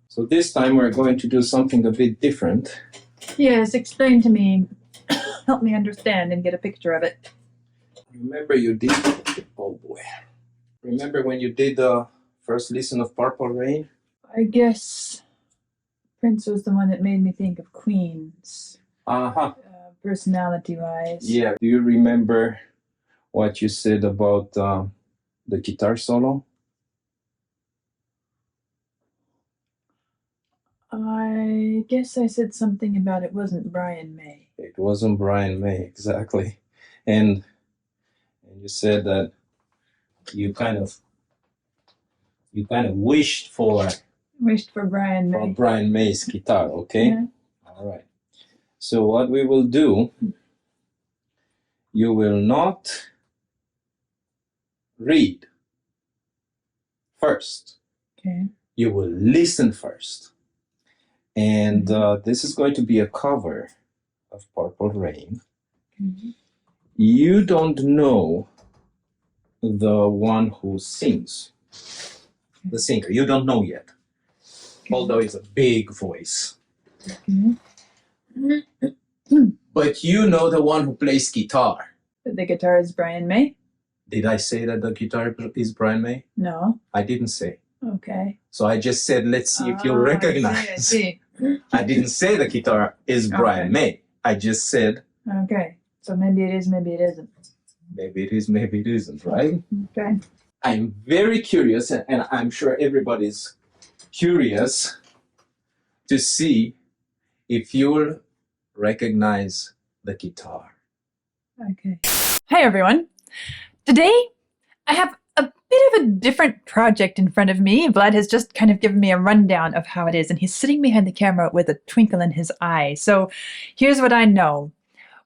So this time we're going to do something a bit different. Yes, explain to me. Help me understand and get a picture of it. Remember you did... Oh boy. Remember when you did the first listen of Purple Rain? I guess Prince was the one that made me think of Queens. Uh-huh. Personality-wise. Yeah. Do you remember what you said about the guitar solo? I guess I said something about it wasn't Brian May. It wasn't Brian May, exactly. And you said that you kind of wished for Brian May's guitar, okay? Yeah. All right. So what we will do, you will not read first. Okay. You will listen first. And this is going to be a cover of Purple Rain. Mm-hmm. You don't know the one who sings, the singer. You don't know yet, although it's a big voice. Okay. But you know the one who plays guitar. The guitar is Brian May? Did I say that the guitar is Brian May? No. I didn't say. Okay. So I just said, let's see if you recognize. I see. I didn't say the guitar is Brian May. I just said. Okay. So maybe it is, maybe it isn't. Maybe it is, maybe it isn't, right? Okay. I'm very curious, and I'm sure everybody's curious to see if you'll recognize the guitar. Okay. Hi, everyone. Today, I have a bit of a different project in front of me. Vlad has just kind of given me a rundown of how it is, and he's sitting behind the camera with a twinkle in his eye. So here's what I know.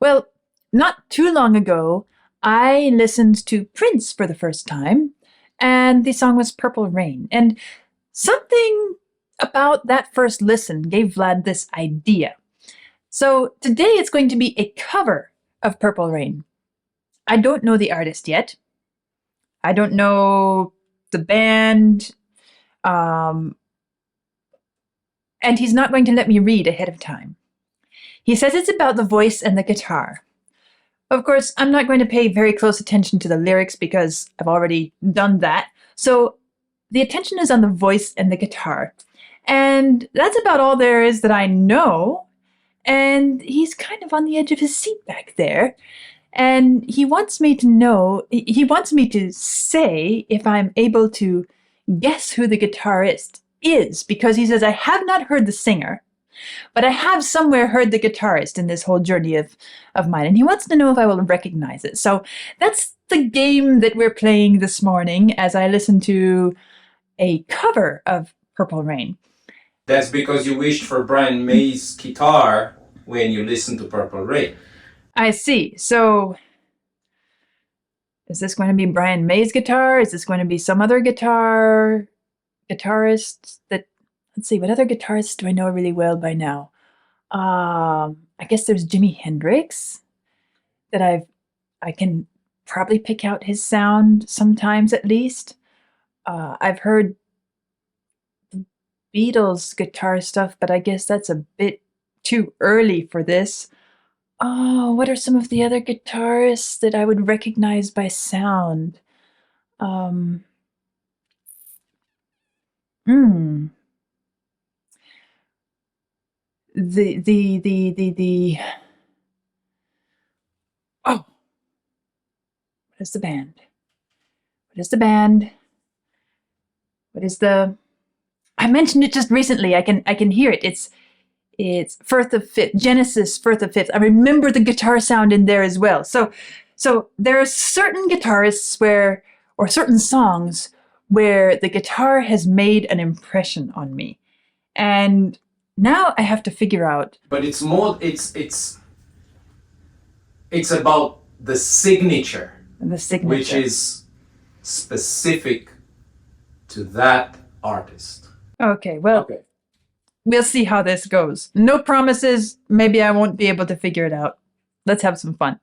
Well, not too long ago, I listened to Prince for the first time, and the song was Purple Rain. And something about that first listen gave Vlad this idea. So today it's going to be a cover of Purple Rain. I don't know the artist yet. I don't know the band. And he's not going to let me read ahead of time. He says it's about the voice and the guitar. Of course, I'm not going to pay very close attention to the lyrics because I've already done that. So the attention is on the voice and the guitar. And that's about all there is that I know. And he's kind of on the edge of his seat back there. And he wants me to say if I'm able to guess who the guitarist is, because he says, I have not heard the singer, but I have somewhere heard the guitarist in this whole journey of mine. And he wants to know if I will recognize it. So that's the game that we're playing this morning as I listen to a cover of Purple Rain. That's because you wished for Brian May's guitar when you listened to Purple Rain. I see. So is this going to be Brian May's guitar? Is this going to be some other guitarist that, let's see, what other guitarists do I know really well by now? I guess there's Jimi Hendrix that I can probably pick out his sound sometimes at least. I've heard Beatles guitar stuff, but I guess that's a bit too early for this. Oh, what are some of the other guitarists that I would recognize by sound? The oh, what is the band? What is the band? What is the? I mentioned it just recently. I can hear it. It's Firth of Fifth, Genesis Firth of Fifth. I remember the guitar sound in there as well. So there are certain guitarists or certain songs where the guitar has made an impression on me. And now I have to figure out. But it's more, it's about the signature. Which is specific to that artist. Okay, well. Okay. We'll see how this goes. No promises. Maybe I won't be able to figure it out. Let's have some fun.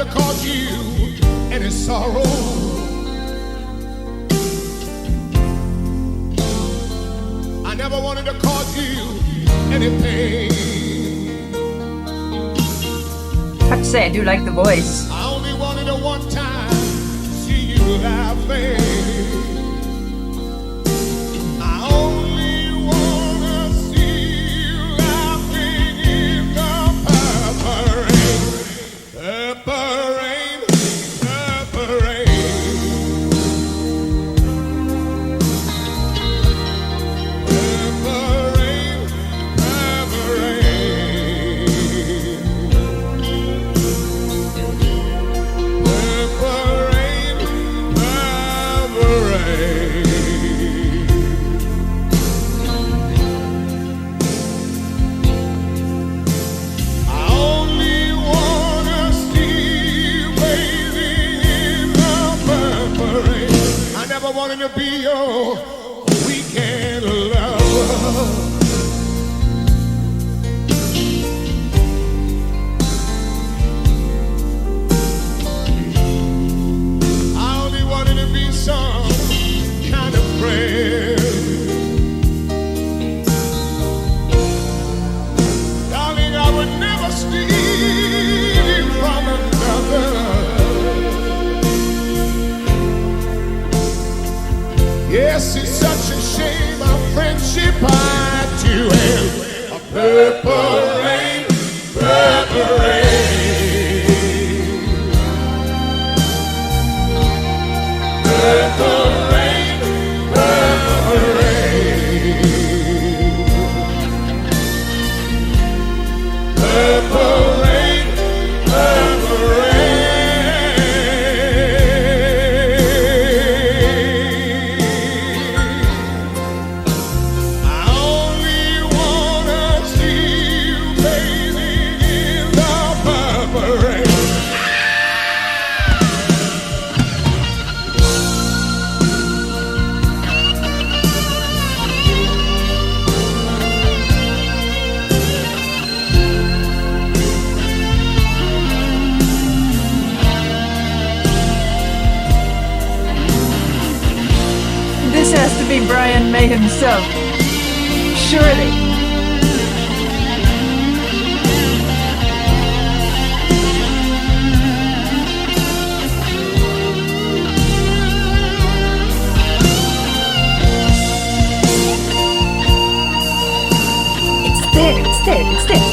cause you any sorrow. I never wanted to cause you any pain. I have to say, I do like the voice. I only wanted to one time see you laughing. I only wanna see you laughing in the purple rain. Purple rain, purple rain. Purple rain, purple rain. Purple rain, purple rain. I only wanna see you bathing in the purple rain. I never wanted to be your weekend lover. I only wanted to be some kind of friend. Darling, I would never steal you from another. Yes, it's such a shame our friendship had to end. A purple rain, purple rain. Purple rain, purple rain. Purple rain, purple rain. I only wanna see you bathing in the purple rain. This has to be Brian May himself. Surely. It's there, it's there, it's there.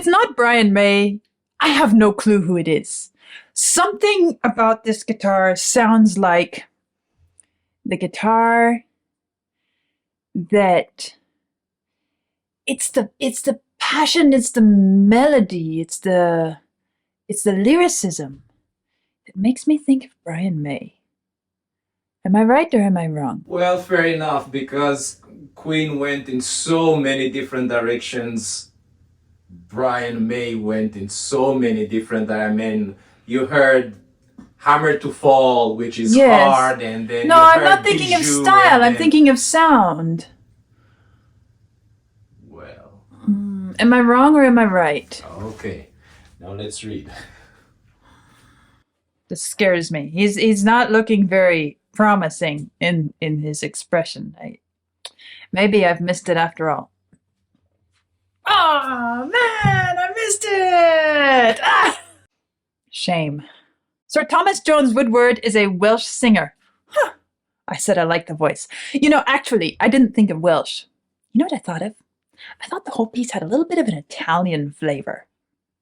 it's not Brian May, I have no clue who it is. Something about this guitar sounds like the guitar that it's the passion, it's the melody, it's the lyricism that makes me think of Brian May. Am I right or am I wrong? Well, fair enough, because Queen went in so many different directions. Brian May went in so many different. I mean, you heard Hammer to Fall, which is hard, and then no, you I'm heard not thinking of Bijou, style. I'm then- thinking of sound. Well, Am I wrong or am I right? okay. Now let's read. This scares me. He's not looking very promising in his expression. Maybe I've missed it after all. Oh man, I missed it! Ah! Shame. Sir Thomas Jones Woodward is a Welsh singer. Huh. I said I liked the voice. Actually, I didn't think of Welsh. You know what I thought of? I thought the whole piece had a little bit of an Italian flavor.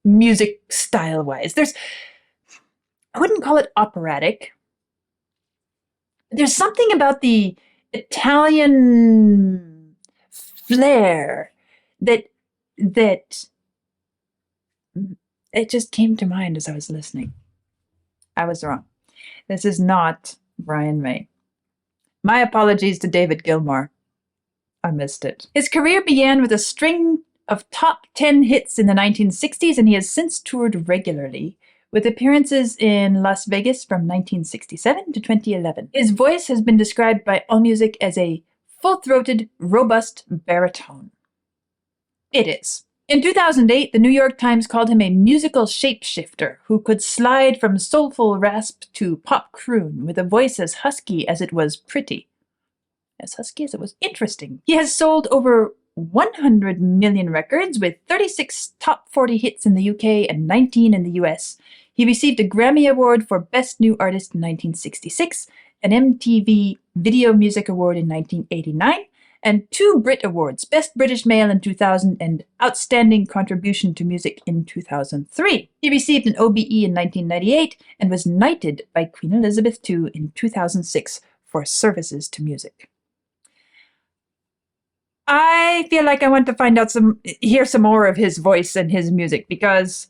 Music style-wise. I wouldn't call it operatic. There's something about the Italian flair that it just came to mind as I was listening. I was wrong. This is not Brian May. My apologies to David Gilmour. I missed it. His career began with a string of top 10 hits in the 1960s, and he has since toured regularly, with appearances in Las Vegas from 1967 to 2011. His voice has been described by AllMusic as a full-throated, robust baritone. It is. In 2008, the New York Times called him a musical shapeshifter who could slide from soulful rasp to pop croon with a voice as husky as it was pretty. As husky as it was interesting. He has sold over 100 million records with 36 top 40 hits in the UK and 19 in the US. He received a Grammy Award for Best New Artist in 1966, an MTV Video Music Award in 1989, and 2 Brit Awards, Best British Male in 2000 and Outstanding Contribution to Music in 2003. He received an OBE in 1998 and was knighted by Queen Elizabeth II in 2006 for services to music. I feel like I want to hear some more of his voice and his music because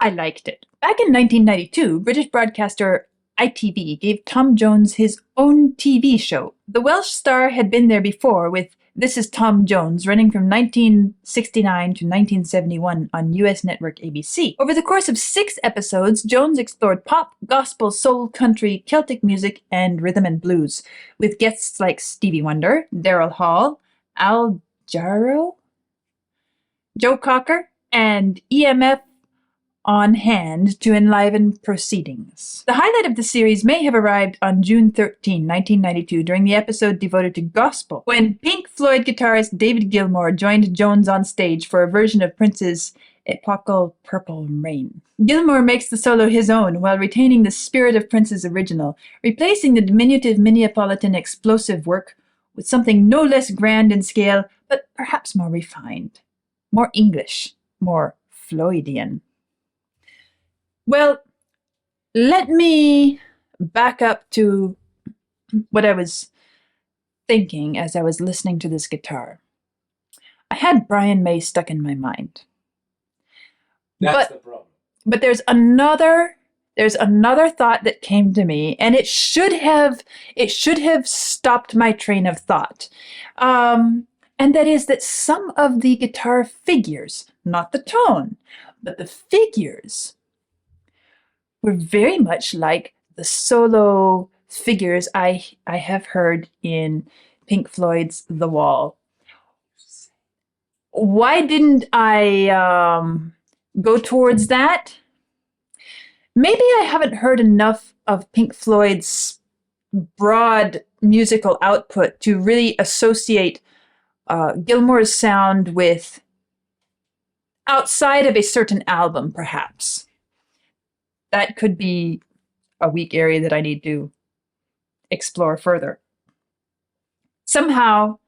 I liked it. Back in 1992, British broadcaster ITV gave Tom Jones his own TV show. The Welsh star had been there before with This Is Tom Jones, running from 1969 to 1971 on US network ABC. Over the course of 6 episodes, Jones explored pop, gospel, soul, country, Celtic music, and rhythm and blues, with guests like Stevie Wonder, Daryl Hall, Al Jarreau, Joe Cocker, and EMF on hand to enliven proceedings. The highlight of the series may have arrived on June 13, 1992, during the episode devoted to gospel, when Pink Floyd guitarist David Gilmour joined Jones on stage for a version of Prince's epochal Purple Rain. Gilmour makes the solo his own while retaining the spirit of Prince's original, replacing the diminutive Minneapolitan explosive work with something no less grand in scale, but perhaps more refined, more English, more Floydian. Well, let me back up to what I was thinking as I was listening to this guitar. I had Brian May stuck in my mind. That's the problem. But there's another thought that came to me, and it should have stopped my train of thought. And that is that some of the guitar figures, not the tone, but the figures were very much like the solo figures I have heard in Pink Floyd's The Wall. Why didn't I go towards that? Maybe I haven't heard enough of Pink Floyd's broad musical output to really associate Gilmour's sound with outside of a certain album, perhaps. That could be a weak area that I need to explore further. Somehow,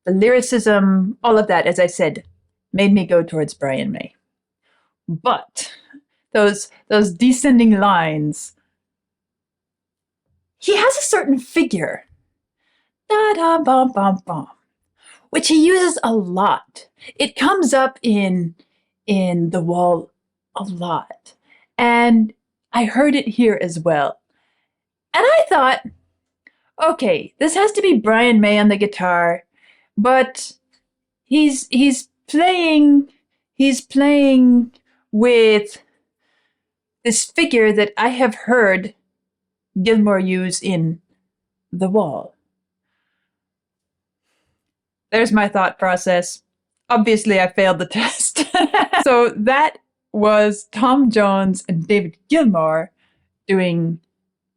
the lyricism, all of that, as I said, made me go towards Brian May. But those descending lines, he has a certain figure, da da bum bum bum, which he uses a lot. It comes up in the wall a lot, and I heard it here as well. And I thought, okay, this has to be Brian May on the guitar, but he's playing with this figure that I have heard Gilmour use in The Wall. There's my thought process. Obviously, I failed the test. So that was Tom Jones and David Gilmour doing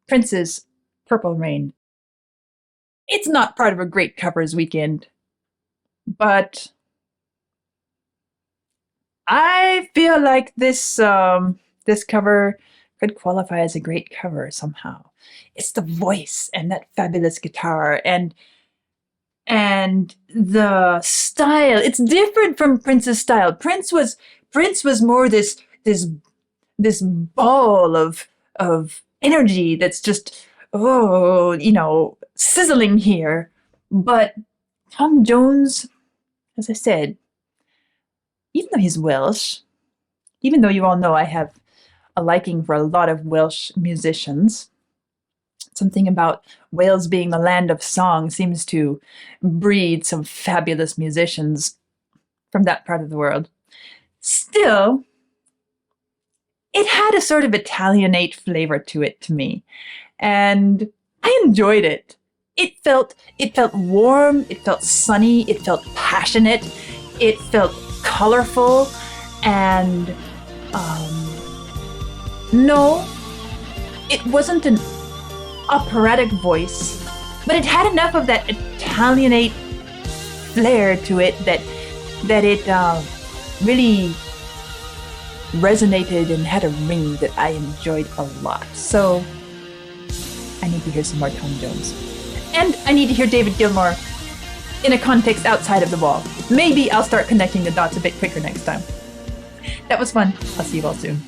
Prince's Purple Rain. It's not part of a great covers weekend, but I feel like this cover could qualify as a great cover somehow. It's the voice and that fabulous guitar and the style. It's different from Prince's style. Prince was more this ball of energy that's just sizzling here. But Tom Jones, as I said, even though he's Welsh, even though you all know I have a liking for a lot of Welsh musicians, something about Wales being the land of song seems to breed some fabulous musicians from that part of the world. Still, it had a sort of Italianate flavor to it to me, and I enjoyed it. It felt warm, it felt sunny, it felt passionate, it felt colorful, and no, it wasn't an operatic voice, but it had enough of that Italianate flair to it that it really resonated and had a ring that I enjoyed a lot. So I need to hear some more Tom Jones. And I need to hear David Gilmour in a context outside of The Wall. Maybe I'll start connecting the dots a bit quicker next time. That was fun. I'll see you all soon.